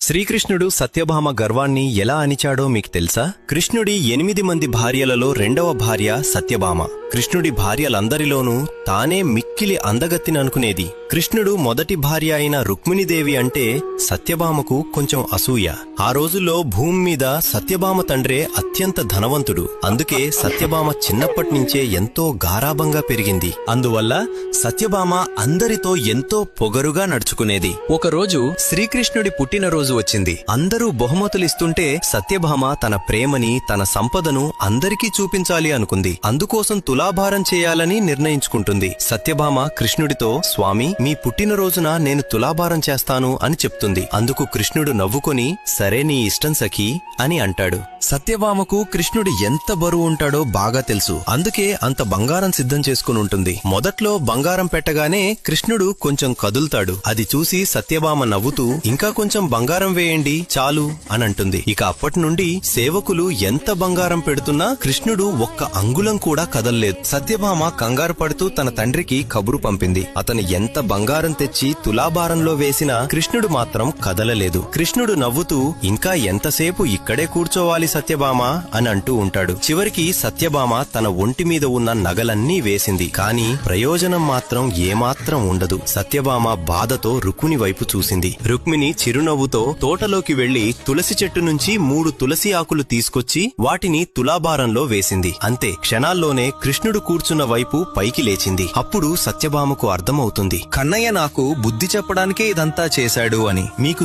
శ్రీకృష్ణుడు సత్యభామ గర్వాన్ని ఎలా అణిచాడో మీకు తెలుసా? కృష్ణుడి 8 మంది భార్యలలో 2వ భార్య సత్యభామ. కృష్ణుడి భార్యలందరిలోనూ తానే మిక్కిలి అందగత్తిననుకునేది. కృష్ణుడు మొదటి భార్య అయిన రుక్మిణీదేవి అంటే సత్యభామకు కొంచెం అసూయ. ఆ రోజుల్లో భూమి మీద సత్యభామ తండ్రే అత్యంత ధనవంతుడు. అందుకే సత్యభామ చిన్నప్పటినుంచే ఎంతో గారాబంగా పెరిగింది. అందువల్ల సత్యభామ అందరితో ఎంతో పొగరుగా నడుచుకునేది. ఒకరోజు శ్రీకృష్ణుడి పుట్టినరోజు వచ్చింది. అందరూ బహుమతులిస్తుంటే సత్యభామ తన ప్రేమని, తన సంపదను అందరికీ చూపించాలి అనుకుంది. అందుకోసం తులాభారం చేయాలని నిర్ణయించుకుంటుంది. సత్యభామ కృష్ణుడితో, స్వామి, మీ పుట్టినరోజున నేను తులాభారం చేస్తాను అని చెప్తుంది. అందుకు కృష్ణుడు నవ్వుకొని, సరే నీ ఇష్టం సఖీ అని అంటాడు. సత్యభామకు కృష్ణుడు ఎంత బరువు ఉంటాడో బాగా తెలుసు. అందుకే అంత బంగారం సిద్ధం చేసుకుని ఉంటుంది. మొదట్లో బంగారం పెట్టగానే కృష్ణుడు కొంచెం కదులుతాడు. అది చూసి సత్యభామ నవ్వుతూ, ఇంకా కొంచెం బంగారం వేయండి చాలు అనంటుంది. ఇక అప్పటి నుండి సేవకులు ఎంత బంగారం పెడుతున్నా కృష్ణుడు ఒక్క అంగుళం కూడా కదల్లేదు. సత్యభామ కంగారు పడుతూ తన తండ్రికి కబురు పంపింది. అతను ఎంత బంగారం తెచ్చి తులాభారంలో వేసినా కృష్ణుడు మాత్రం కదలలేదు. కృష్ణుడు నవ్వుతూ, ఇంకా ఎంతసేపు ఇక్కడే కూర్చోవాలి సత్యభామ అని అంటూ ఉంటాడు. చివరికి సత్యభామ తన ఒంటి మీద ఉన్న నగలన్నీ వేసింది. కాని ప్రయోజనం మాత్రం ఏమాత్రం ఉండదు. సత్యభామ బాధతో రుక్మిణి వైపు చూసింది. రుక్మిణి చిరునవ్వుతో తోటలోకి వెళ్లి తులసి చెట్టు నుంచి 3 తులసి ఆకులు తీసుకొచ్చి వాటిని తులాభారంలో వేసింది. అంతే, క్షణాల్లోనే కృష్ణుడు కూర్చున్న వైపు పైకి లేచింది. అప్పుడు సత్యభామకు అర్థమవుతుంది, కన్నయ్య నాకు బుద్ధి చెప్పడానికే ఇదంతా చేశాడు అని. మీకు